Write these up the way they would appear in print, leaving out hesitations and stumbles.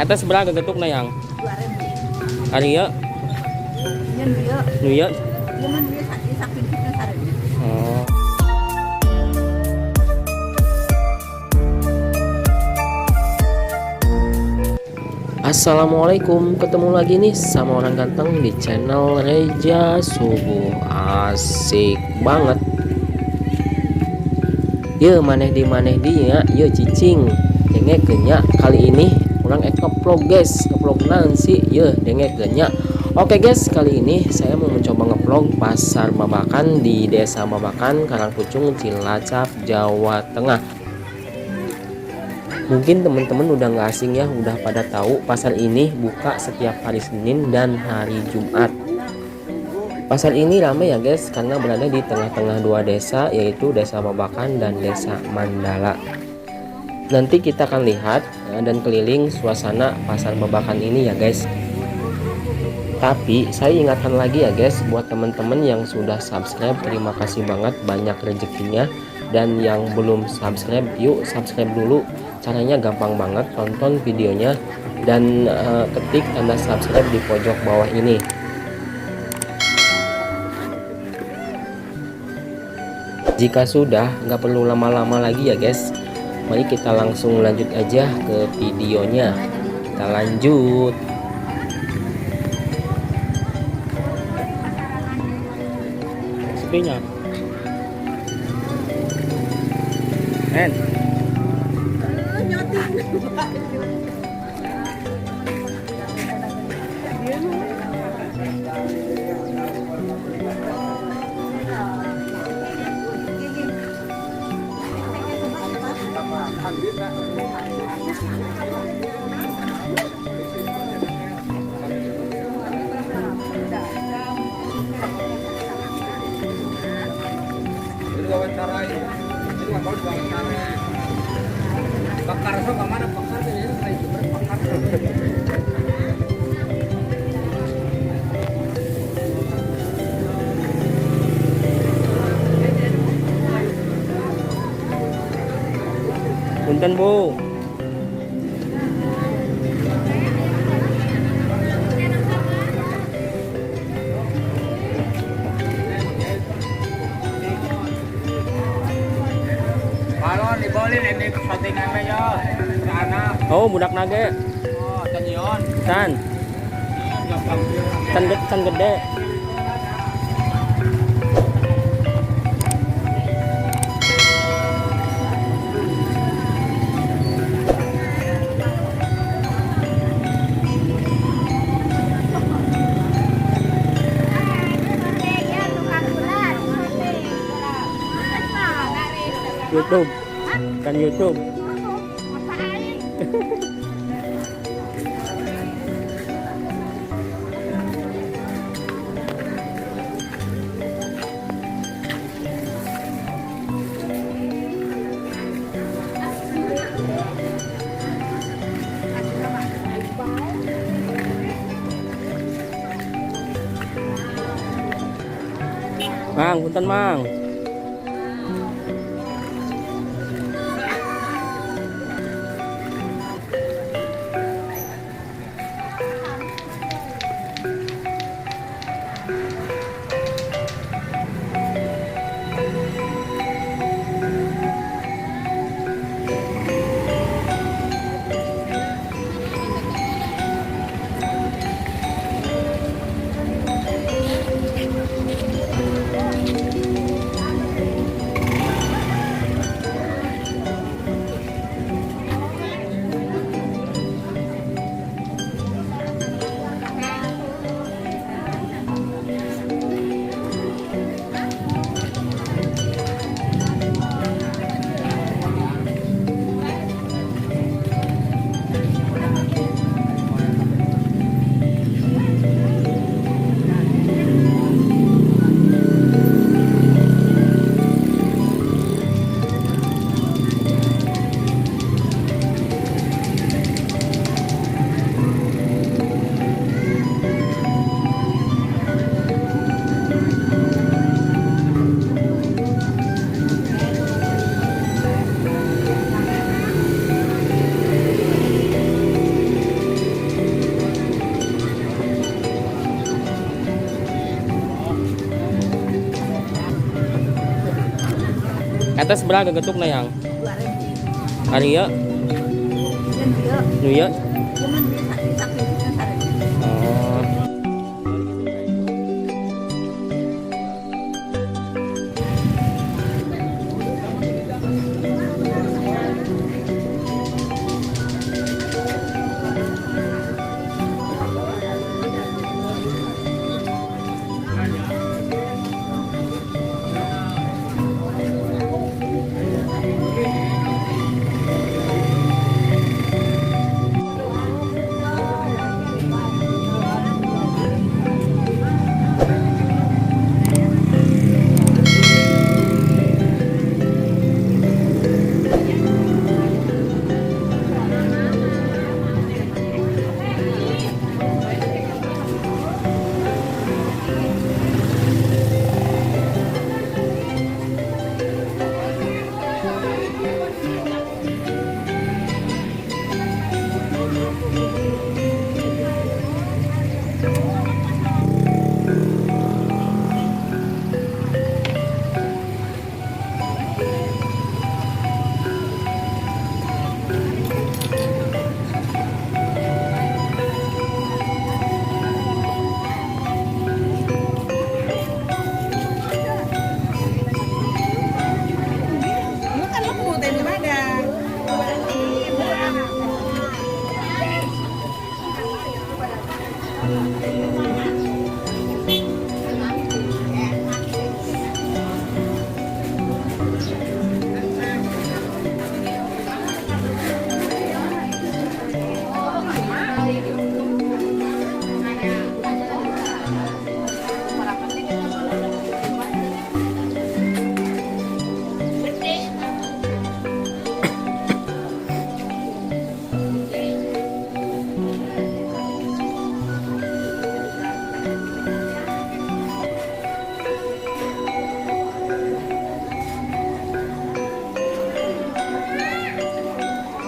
Eta seberapa gegetuk na yang? 2.000. Ari ieu? Nyen dia. Nu ieu? Ieu mah dia saking kita sareng. Oh. Assalamualaikum, ketemu lagi nih sama orang ganteng di channel Reja Subuh. Asik banget. Ye maneh di ya, ye cicing. Denge kenya kali ini orang ngeplog guys, ngeplog nanti ye denge kenya. Oke guys, kali ini saya mau mencoba ngeplog pasar Babakan di Desa Babakan, Karangpucung, Cilacap, Jawa Tengah. Mungkin teman-teman udah nggak asing ya, udah pada tahu pasar ini buka setiap hari Senin dan hari Jumat. Pasar ini ramai ya guys, karena berada di tengah-tengah dua desa, yaitu Desa Babakan dan Desa Mandala. Nanti kita akan lihat dan keliling suasana pasar Babakan ini ya guys. Tapi saya ingatkan lagi ya guys, buat teman-teman yang sudah subscribe, terima kasih banget, banyak rezekinya. Dan yang belum subscribe, yuk subscribe dulu. Caranya gampang banget, tonton videonya dan ketik tanda subscribe di pojok bawah ini. Jika sudah, nggak perlu lama-lama lagi ya guys, mari kita langsung lanjut aja ke videonya. Kita lanjut. Sepinya En. Bakar so kemana bakar ini bakar. Punten Bu. Kalau dibolin ini kepentingannya ya. Anak. Oh, budak nage. Oh, tanyion. Can gede. YouTube kan YouTube. Mang, punten Mang. Eta seberapa gegetuk na yang 2.000. hari ya Nyen dia, nu ya. cuman dia saking kita sareni. Oh. Lu kan lemu teh di Padang.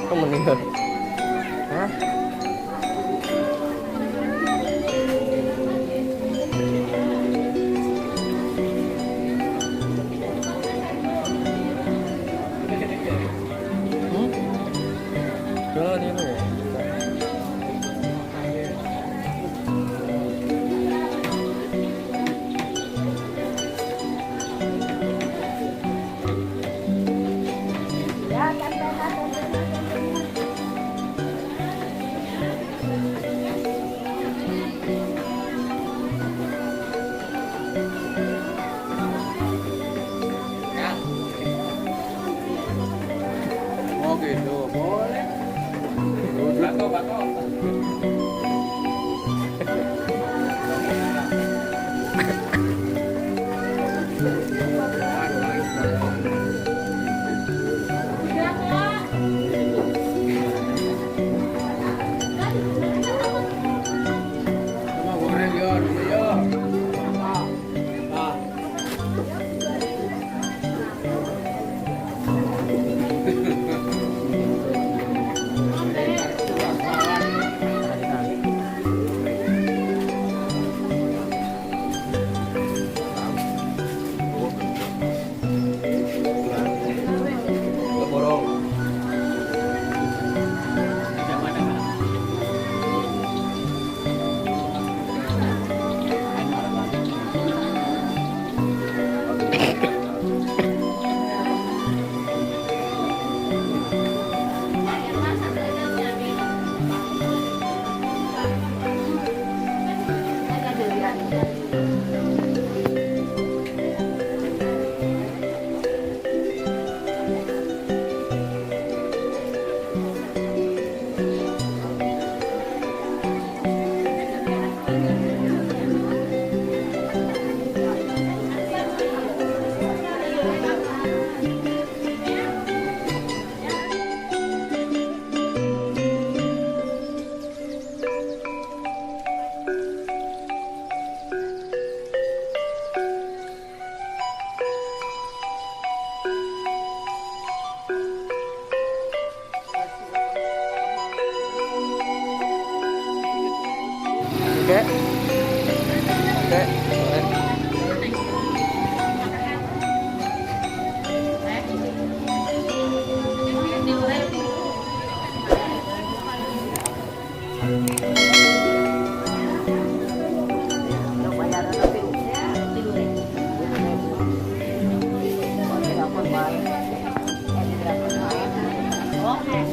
Kok meninggal? Hah? Jualan ini ya? Oh gitu, boleh. Bato, bato. Sama goreng yo, dulu yo. Ah. Borong. Oke. Oke, boleh. Oh.